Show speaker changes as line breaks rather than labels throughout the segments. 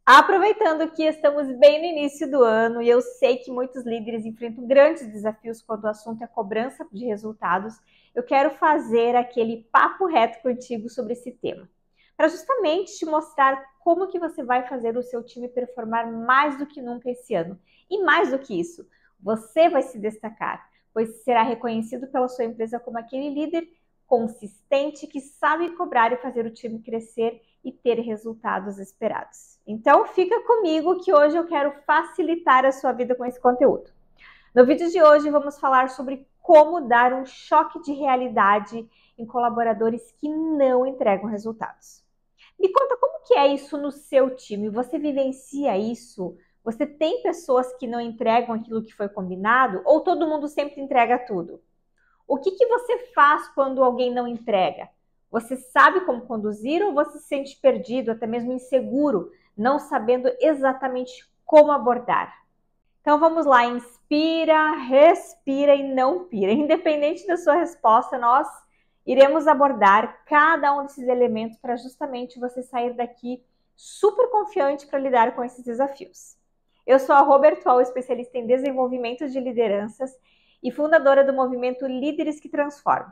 Aproveitando que estamos bem no início do ano e eu sei que muitos líderes enfrentam grandes desafios quando o assunto é cobrança de resultados, eu quero fazer aquele papo reto contigo sobre esse tema, para justamente te mostrar como que você vai fazer o seu time performar mais do que nunca esse ano. E mais do que isso, você vai se destacar, pois será reconhecido pela sua empresa como aquele líder consistente que sabe cobrar e fazer o time crescer e ter resultados esperados. Então fica comigo que hoje eu quero facilitar a sua vida com esse conteúdo. No vídeo de hoje vamos falar sobre como dar um choque de realidade em colaboradores que não entregam resultados. Me conta como que é isso no seu time? Você vivencia isso? Você tem pessoas que não entregam aquilo que foi combinado? Ou todo mundo sempre entrega tudo? O que você faz quando alguém não entrega? Você sabe como conduzir ou você se sente perdido, até mesmo inseguro, não sabendo exatamente como abordar? Então vamos lá, inspira, respira e não pira. Independente da sua resposta, nós iremos abordar cada um desses elementos para justamente você sair daqui super confiante para lidar com esses desafios. Eu sou a Robertual, especialista em desenvolvimento de lideranças e fundadora do movimento Líderes que Transformam.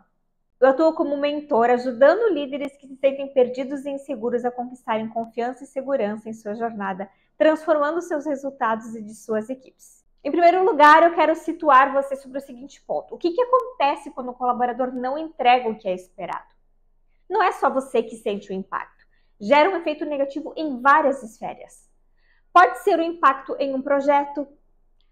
Eu atuo como mentora, ajudando líderes que se sentem perdidos e inseguros a conquistarem confiança e segurança em sua jornada, transformando seus resultados e de suas equipes. Em primeiro lugar, eu quero situar você sobre o seguinte ponto. O que acontece quando o colaborador não entrega o que é esperado? Não é só você que sente o impacto. Gera um efeito negativo em várias esferas. Pode ser o impacto em um projeto.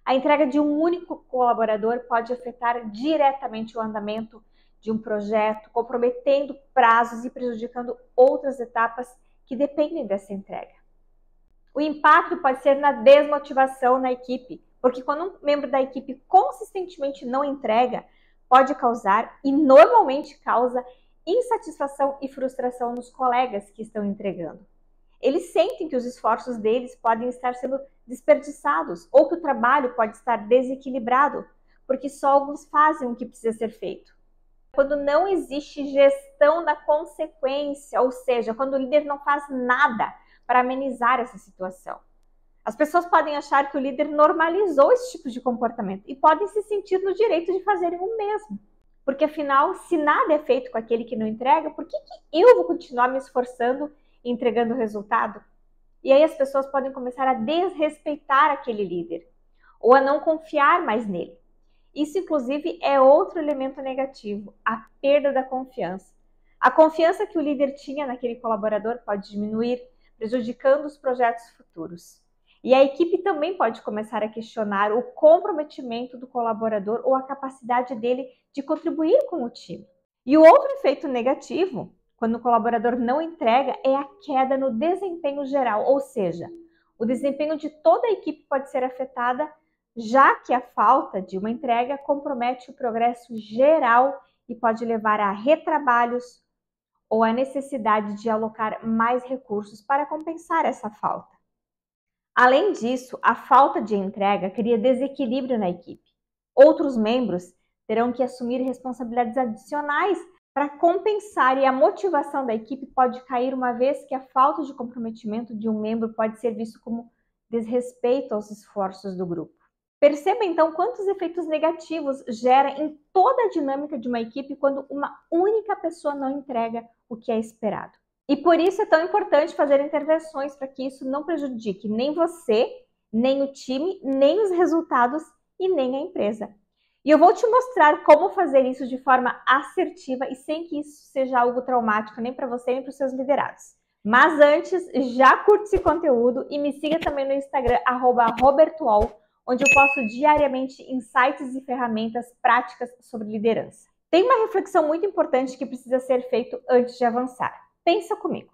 A entrega de um único colaborador pode afetar diretamente o andamento de um projeto, comprometendo prazos e prejudicando outras etapas que dependem dessa entrega. O impacto pode ser na desmotivação na equipe, porque quando um membro da equipe consistentemente não entrega, pode causar, e normalmente causa, insatisfação e frustração nos colegas que estão entregando. Eles sentem que os esforços deles podem estar sendo desperdiçados ou que o trabalho pode estar desequilibrado, porque só alguns fazem o que precisa ser feito. Quando não existe gestão da consequência, ou seja, quando o líder não faz nada para amenizar essa situação. As pessoas podem achar que o líder normalizou esse tipo de comportamento e podem se sentir no direito de fazerem o mesmo. Porque afinal, se nada é feito com aquele que não entrega, por que eu vou continuar me esforçando e entregando o resultado? E aí as pessoas podem começar a desrespeitar aquele líder ou a não confiar mais nele. Isso, inclusive, é outro elemento negativo, a perda da confiança. A confiança que o líder tinha naquele colaborador pode diminuir, prejudicando os projetos futuros. E a equipe também pode começar a questionar o comprometimento do colaborador ou a capacidade dele de contribuir com o time. E o outro efeito negativo, quando o colaborador não entrega, é a queda no desempenho geral, ou seja, o desempenho de toda a equipe pode ser afetada, já que a falta de uma entrega compromete o progresso geral e pode levar a retrabalhos ou a necessidade de alocar mais recursos para compensar essa falta. Além disso, a falta de entrega cria desequilíbrio na equipe. Outros membros terão que assumir responsabilidades adicionais para compensar e a motivação da equipe pode cair, uma vez que a falta de comprometimento de um membro pode ser visto como desrespeito aos esforços do grupo. Perceba então quantos efeitos negativos gera em toda a dinâmica de uma equipe quando uma única pessoa não entrega o que é esperado. E por isso é tão importante fazer intervenções para que isso não prejudique nem você, nem o time, nem os resultados e nem a empresa. E eu vou te mostrar como fazer isso de forma assertiva e sem que isso seja algo traumático nem para você nem para os seus liderados. Mas antes, já curte esse conteúdo e me siga também no Instagram, @Robertual, onde eu posto diariamente insights e ferramentas práticas sobre liderança. Tem uma reflexão muito importante que precisa ser feito antes de avançar. Pensa comigo.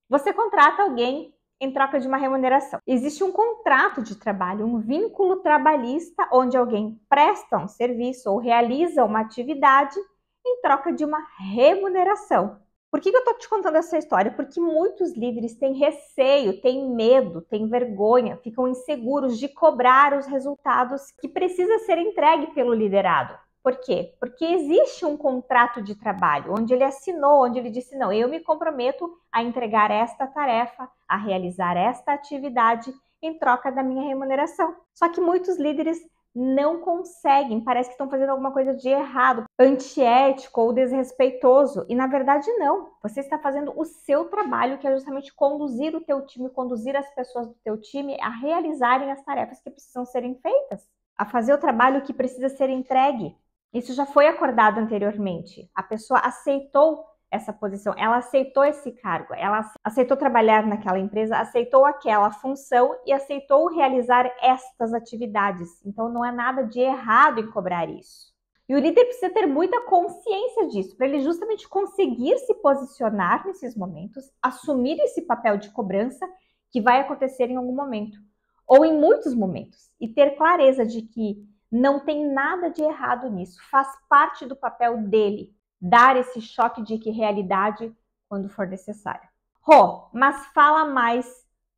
Você contrata alguém em troca de uma remuneração. Existe um contrato de trabalho, um vínculo trabalhista, onde alguém presta um serviço ou realiza uma atividade em troca de uma remuneração. Por que eu estou te contando essa história? Porque muitos líderes têm receio, têm medo, têm vergonha, ficam inseguros de cobrar os resultados que precisa ser entregue pelo liderado. Por quê? Porque existe um contrato de trabalho, onde ele assinou, onde ele disse, não, eu me comprometo a entregar esta tarefa, a realizar esta atividade em troca da minha remuneração. Só que muitos líderes não conseguem, parece que estão fazendo alguma coisa de errado, antiético ou desrespeitoso, e na verdade não. Você está fazendo o seu trabalho, que é justamente conduzir o teu time, conduzir as pessoas do teu time a realizarem as tarefas que precisam serem feitas, a fazer o trabalho que precisa ser entregue. Isso já foi acordado anteriormente. A pessoa aceitou essa posição, ela aceitou esse cargo, ela aceitou trabalhar naquela empresa, aceitou aquela função e aceitou realizar estas atividades. Então não é nada de errado em cobrar isso. E o líder precisa ter muita consciência disso, para ele justamente conseguir se posicionar nesses momentos, assumir esse papel de cobrança que vai acontecer em algum momento, ou em muitos momentos, e ter clareza de que não tem nada de errado nisso, faz parte do papel dele, dar esse choque de realidade quando for necessário. Rô, mas fala mais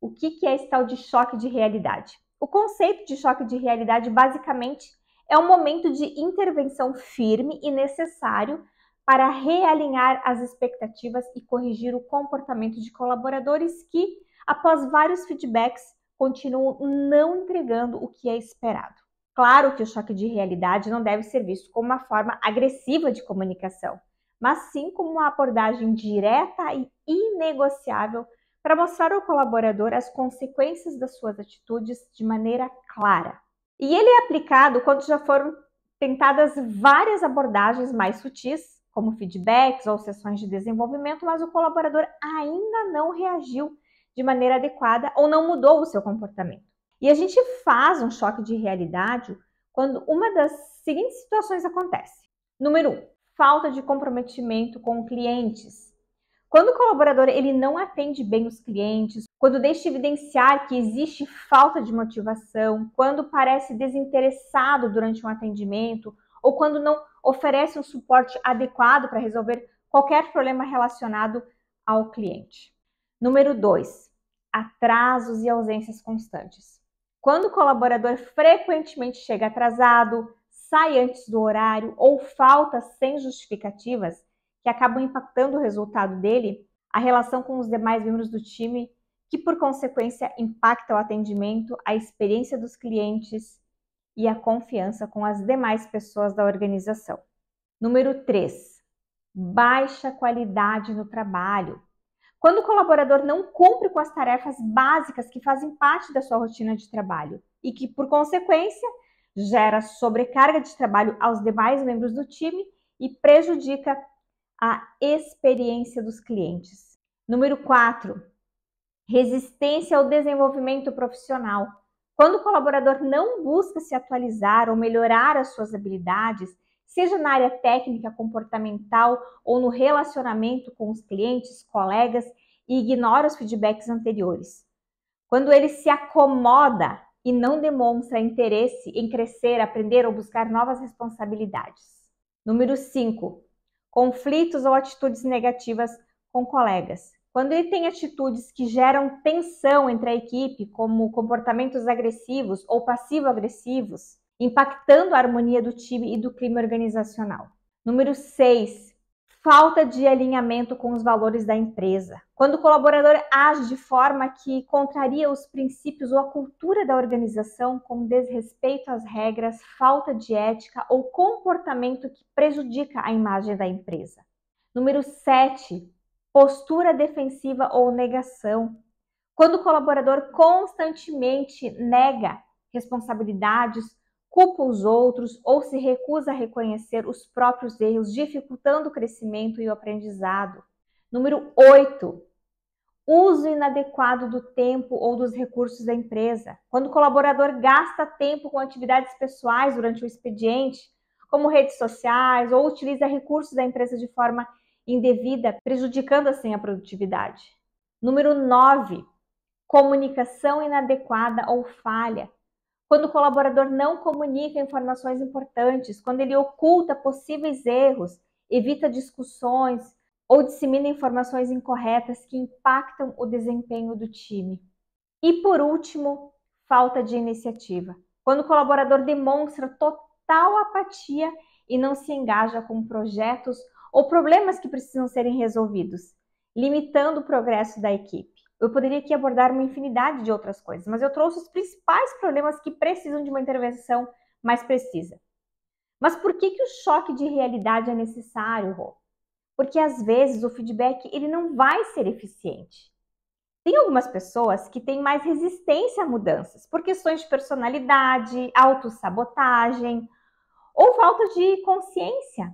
o que é esse tal de choque de realidade. O conceito de choque de realidade basicamente é um momento de intervenção firme e necessário para realinhar as expectativas e corrigir o comportamento de colaboradores que, após vários feedbacks, continuam não entregando o que é esperado. Claro que o choque de realidade não deve ser visto como uma forma agressiva de comunicação, mas sim como uma abordagem direta e inegociável para mostrar ao colaborador as consequências das suas atitudes de maneira clara. E ele é aplicado quando já foram tentadas várias abordagens mais sutis, como feedbacks ou sessões de desenvolvimento, mas o colaborador ainda não reagiu de maneira adequada ou não mudou o seu comportamento. E a gente faz um choque de realidade quando uma das seguintes situações acontece. Número 1, falta de comprometimento com clientes. Quando o colaborador ele não atende bem os clientes, quando deixa evidenciar que existe falta de motivação, quando parece desinteressado durante um atendimento, ou quando não oferece um suporte adequado para resolver qualquer problema relacionado ao cliente. Número 2, atrasos e ausências constantes. Quando o colaborador frequentemente chega atrasado, sai antes do horário ou falta sem justificativas, que acabam impactando o resultado dele, a relação com os demais membros do time, que por consequência impacta o atendimento, a experiência dos clientes e a confiança com as demais pessoas da organização. Número 3, baixa qualidade no trabalho. Quando o colaborador não cumpre com as tarefas básicas que fazem parte da sua rotina de trabalho e que, por consequência, gera sobrecarga de trabalho aos demais membros do time e prejudica a experiência dos clientes. Número 4, resistência ao desenvolvimento profissional. Quando o colaborador não busca se atualizar ou melhorar as suas habilidades, seja na área técnica, comportamental ou no relacionamento com os clientes, colegas, e ignora os feedbacks anteriores. Quando ele se acomoda e não demonstra interesse em crescer, aprender ou buscar novas responsabilidades. Número 5, conflitos ou atitudes negativas com colegas. Quando ele tem atitudes que geram tensão entre a equipe, como comportamentos agressivos ou passivo-agressivos, impactando a harmonia do time e do clima organizacional. Número 6, falta de alinhamento com os valores da empresa. Quando o colaborador age de forma que contraria os princípios ou a cultura da organização, com desrespeito às regras, falta de ética ou comportamento que prejudica a imagem da empresa. Número 7, postura defensiva ou negação. Quando o colaborador constantemente nega responsabilidades, culpa os outros ou se recusa a reconhecer os próprios erros, dificultando o crescimento e o aprendizado. Número 8, uso inadequado do tempo ou dos recursos da empresa. Quando o colaborador gasta tempo com atividades pessoais durante o expediente, como redes sociais, ou utiliza recursos da empresa de forma indevida, prejudicando assim a produtividade. Número 9, comunicação inadequada ou falha. Quando o colaborador não comunica informações importantes, quando ele oculta possíveis erros, evita discussões ou dissemina informações incorretas que impactam o desempenho do time. E por último, falta de iniciativa. Quando o colaborador demonstra total apatia e não se engaja com projetos ou problemas que precisam serem resolvidos, limitando o progresso da equipe. Eu poderia aqui abordar uma infinidade de outras coisas, mas eu trouxe os principais problemas que precisam de uma intervenção mais precisa. Mas por que o choque de realidade é necessário, Rô? Porque às vezes o feedback ele não vai ser eficiente. Tem algumas pessoas que têm mais resistência a mudanças, por questões de personalidade, autossabotagem ou falta de consciência.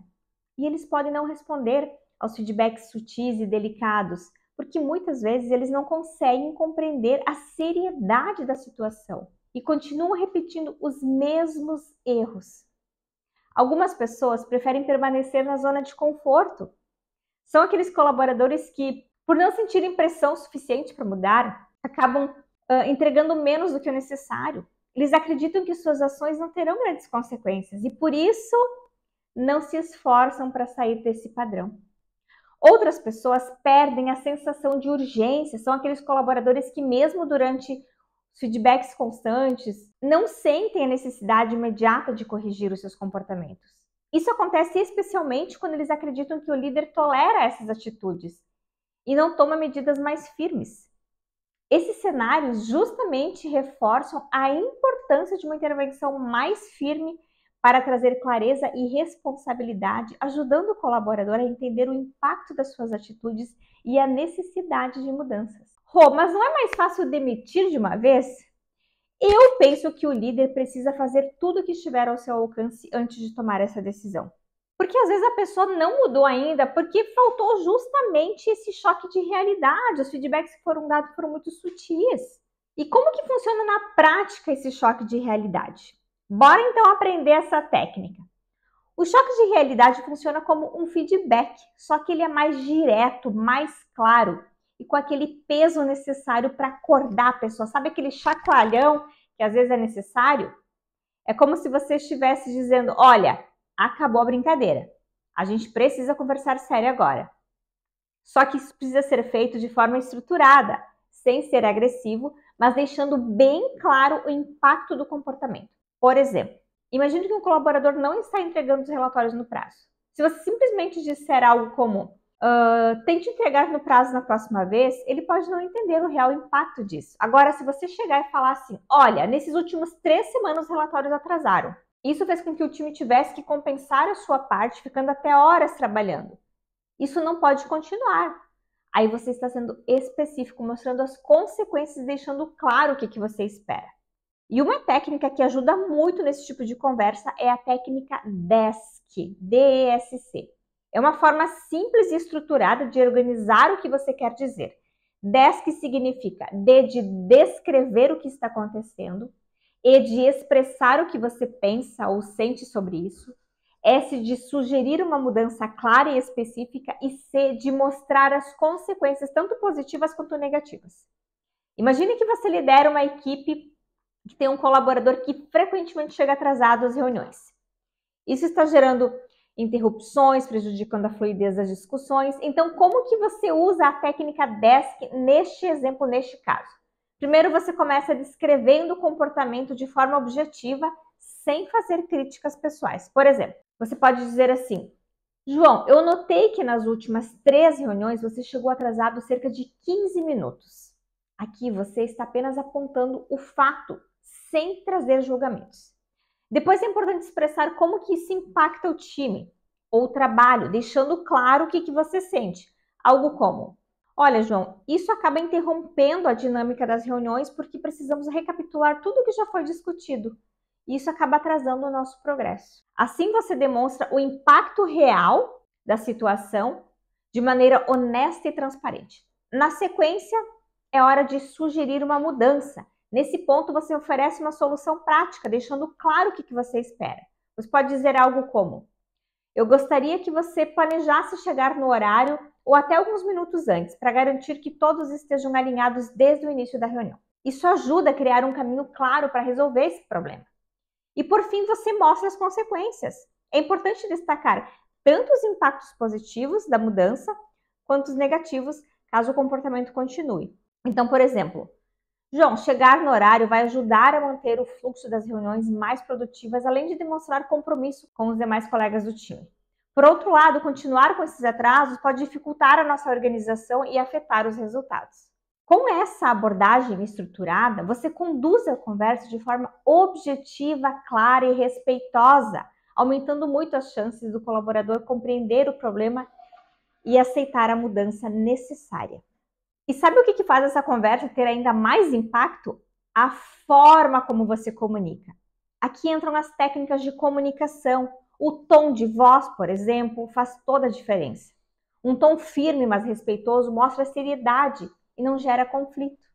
E eles podem não responder aos feedbacks sutis e delicados, porque muitas vezes eles não conseguem compreender a seriedade da situação e continuam repetindo os mesmos erros. Algumas pessoas preferem permanecer na zona de conforto. São aqueles colaboradores que, por não sentirem pressão suficiente para mudar, acabam entregando menos do que o necessário. Eles acreditam que suas ações não terão grandes consequências e, por isso, não se esforçam para sair desse padrão. Outras pessoas perdem a sensação de urgência, são aqueles colaboradores que, mesmo durante feedbacks constantes, não sentem a necessidade imediata de corrigir os seus comportamentos. Isso acontece especialmente quando eles acreditam que o líder tolera essas atitudes e não toma medidas mais firmes. Esses cenários justamente reforçam a importância de uma intervenção mais firme para trazer clareza e responsabilidade, ajudando o colaborador a entender o impacto das suas atitudes e a necessidade de mudanças. Rô, mas não é mais fácil demitir de uma vez? Eu penso que o líder precisa fazer tudo o que estiver ao seu alcance antes de tomar essa decisão. Porque às vezes a pessoa não mudou ainda porque faltou justamente esse choque de realidade. Os feedbacks que foram dados foram muito sutis. E como que funciona na prática esse choque de realidade? Bora então aprender essa técnica. O choque de realidade funciona como um feedback, só que ele é mais direto, mais claro e com aquele peso necessário para acordar a pessoa. Sabe aquele chacoalhão que às vezes é necessário? É como se você estivesse dizendo, olha, acabou a brincadeira. A gente precisa conversar sério agora. Só que isso precisa ser feito de forma estruturada, sem ser agressivo, mas deixando bem claro o impacto do comportamento. Por exemplo, imagine que um colaborador não está entregando os relatórios no prazo. Se você simplesmente disser algo como tente entregar no prazo na próxima vez, ele pode não entender o real impacto disso. Agora, se você chegar e falar assim, olha, nesses últimos 3 semanas os relatórios atrasaram. Isso fez com que o time tivesse que compensar a sua parte, ficando até horas trabalhando. Isso não pode continuar. Aí você está sendo específico, mostrando as consequências e deixando claro o que você espera. E uma técnica que ajuda muito nesse tipo de conversa é a técnica DESC, D-E-S-C. É uma forma simples e estruturada de organizar o que você quer dizer. DESC significa D de descrever o que está acontecendo, E de expressar o que você pensa ou sente sobre isso, S de sugerir uma mudança clara e específica e C de mostrar as consequências tanto positivas quanto negativas. Imagine que você lidera uma equipe que tem um colaborador que frequentemente chega atrasado às reuniões. Isso está gerando interrupções, prejudicando a fluidez das discussões. Então, como que você usa a técnica DESC neste exemplo, neste caso? Primeiro, você começa descrevendo o comportamento de forma objetiva, sem fazer críticas pessoais. Por exemplo, você pode dizer assim, João, eu notei que nas últimas 3 reuniões você chegou atrasado cerca de 15 minutos. Aqui você está apenas apontando o fato, sem trazer julgamentos. Depois é importante expressar como que isso impacta o time ou o trabalho, deixando claro o que você sente. Algo como, olha, João, isso acaba interrompendo a dinâmica das reuniões porque precisamos recapitular tudo o que já foi discutido. E isso acaba atrasando o nosso progresso. Assim você demonstra o impacto real da situação de maneira honesta e transparente. Na sequência, é hora de sugerir uma mudança. Nesse ponto, você oferece uma solução prática, deixando claro o que você espera. Você pode dizer algo como, eu gostaria que você planejasse chegar no horário ou até alguns minutos antes, para garantir que todos estejam alinhados desde o início da reunião. Isso ajuda a criar um caminho claro para resolver esse problema. E por fim, você mostra as consequências. É importante destacar tanto os impactos positivos da mudança, quanto os negativos, caso o comportamento continue. Então, por exemplo, João, chegar no horário vai ajudar a manter o fluxo das reuniões mais produtivas, além de demonstrar compromisso com os demais colegas do time. Por outro lado, continuar com esses atrasos pode dificultar a nossa organização e afetar os resultados. Com essa abordagem estruturada, você conduz a conversa de forma objetiva, clara e respeitosa, aumentando muito as chances do colaborador compreender o problema e aceitar a mudança necessária. E sabe o que faz essa conversa ter ainda mais impacto? A forma como você comunica. Aqui entram as técnicas de comunicação. O tom de voz, por exemplo, faz toda a diferença. Um tom firme, mas respeitoso, mostra seriedade e não gera conflito.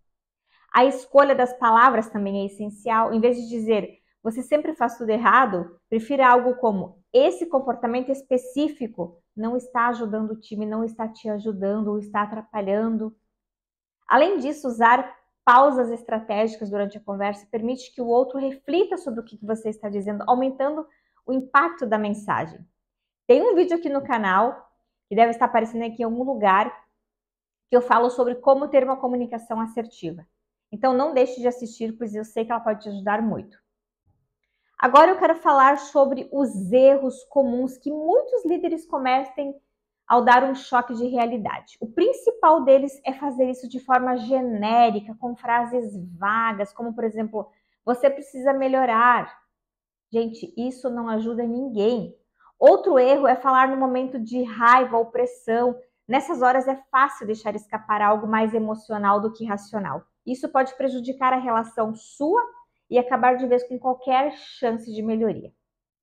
A escolha das palavras também é essencial. Em vez de dizer, você sempre faz tudo errado, prefira algo como, esse comportamento específico não está ajudando o time, não está te ajudando ou está atrapalhando. Além disso, usar pausas estratégicas durante a conversa permite que o outro reflita sobre o que você está dizendo, aumentando o impacto da mensagem. Tem um vídeo aqui no canal, que deve estar aparecendo aqui em algum lugar, que eu falo sobre como ter uma comunicação assertiva. Então não deixe de assistir, pois eu sei que ela pode te ajudar muito. Agora eu quero falar sobre os erros comuns que muitos líderes cometem ao dar um choque de realidade. O principal deles é fazer isso de forma genérica, com frases vagas, como por exemplo, você precisa melhorar. Gente, isso não ajuda ninguém. Outro erro é falar no momento de raiva ou pressão. Nessas horas é fácil deixar escapar algo mais emocional do que racional. Isso pode prejudicar a relação sua e acabar de vez com qualquer chance de melhoria.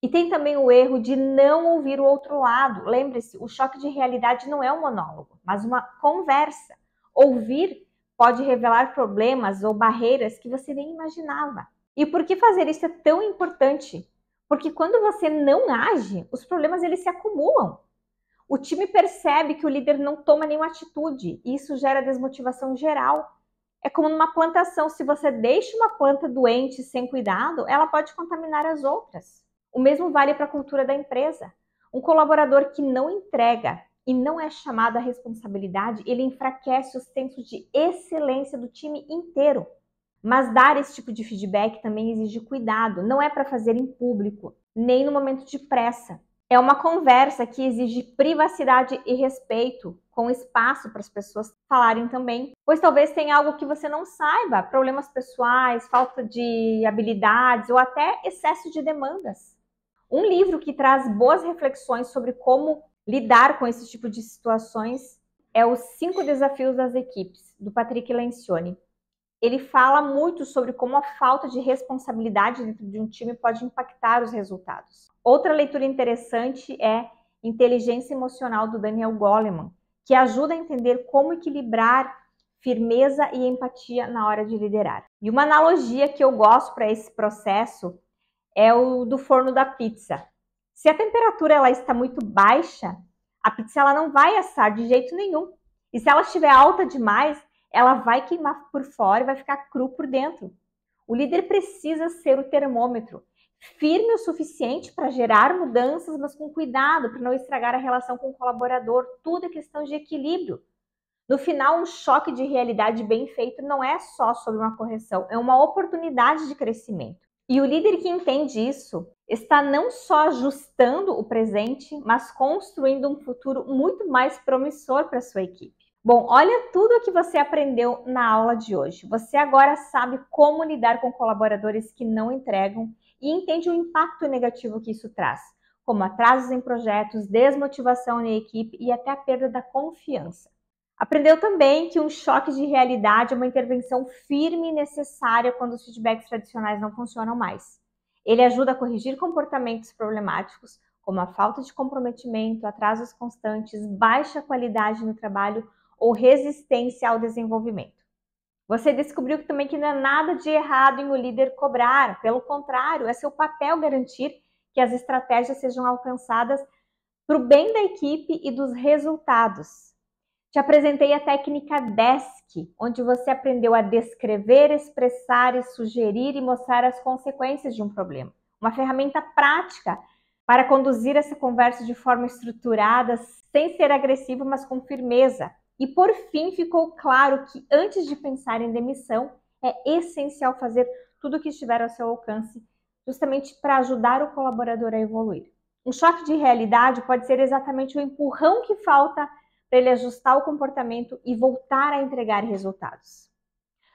E tem também o erro de não ouvir o outro lado. Lembre-se, o choque de realidade não é um monólogo, mas uma conversa. Ouvir pode revelar problemas ou barreiras que você nem imaginava. E por que fazer isso é tão importante? Porque quando você não age, os problemas eles se acumulam. O time percebe que o líder não toma nenhuma atitude e isso gera desmotivação geral. É como numa plantação, se você deixa uma planta doente sem cuidado, ela pode contaminar as outras. O mesmo vale para a cultura da empresa. Um colaborador que não entrega e não é chamado à responsabilidade, ele enfraquece o senso de excelência do time inteiro. Mas dar esse tipo de feedback também exige cuidado. Não é para fazer em público, nem no momento de pressa. É uma conversa que exige privacidade e respeito, com espaço para as pessoas falarem também. Pois talvez tenha algo que você não saiba, problemas pessoais, falta de habilidades ou até excesso de demandas. Um livro que traz boas reflexões sobre como lidar com esse tipo de situações é Os 5 Desafios das Equipes, do Patrick Lencioni. Ele fala muito sobre como a falta de responsabilidade dentro de um time pode impactar os resultados. Outra leitura interessante é Inteligência Emocional, do Daniel Goleman, que ajuda a entender como equilibrar firmeza e empatia na hora de liderar. E uma analogia que eu gosto para esse processo é o do forno da pizza. Se a temperatura ela está muito baixa, a pizza ela não vai assar de jeito nenhum. E se ela estiver alta demais, ela vai queimar por fora e vai ficar cru por dentro. O líder precisa ser o termômetro, firme o suficiente para gerar mudanças, mas com cuidado para não estragar a relação com o colaborador. Tudo é questão de equilíbrio. No final, um choque de realidade bem feito não é só sobre uma correção, é uma oportunidade de crescimento. E o líder que entende isso está não só ajustando o presente, mas construindo um futuro muito mais promissor para a sua equipe. Bom, olha tudo o que você aprendeu na aula de hoje. Você agora sabe como lidar com colaboradores que não entregam e entende o impacto negativo que isso traz, como atrasos em projetos, desmotivação na equipe e até a perda da confiança. Aprendeu também que um choque de realidade é uma intervenção firme e necessária quando os feedbacks tradicionais não funcionam mais. Ele ajuda a corrigir comportamentos problemáticos, como a falta de comprometimento, atrasos constantes, baixa qualidade no trabalho ou resistência ao desenvolvimento. Você descobriu também que não é nada de errado em o líder cobrar, pelo contrário, é seu papel garantir que as estratégias sejam alcançadas para o bem da equipe e dos resultados. Te apresentei a técnica DESC, onde você aprendeu a descrever, expressar e sugerir e mostrar as consequências de um problema. Uma ferramenta prática para conduzir essa conversa de forma estruturada, sem ser agressivo, mas com firmeza. E por fim, ficou claro que antes de pensar em demissão, É essencial fazer tudo o que estiver ao seu alcance, justamente para ajudar o colaborador a evoluir. Um choque de realidade pode ser exatamente o empurrão que falta para ele ajustar o comportamento e voltar a entregar resultados.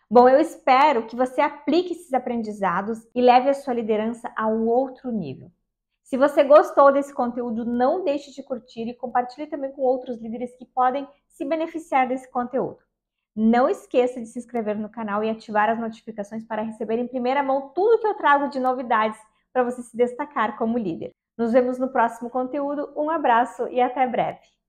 Bom, eu espero que você aplique esses aprendizados e leve a sua liderança a um outro nível. Se você gostou desse conteúdo, não deixe de curtir e compartilhe também com outros líderes que podem se beneficiar desse conteúdo. Não esqueça de se inscrever no canal e ativar as notificações para receber em primeira mão tudo que eu trago de novidades para você se destacar como líder. Nos vemos no próximo conteúdo, um abraço e até breve!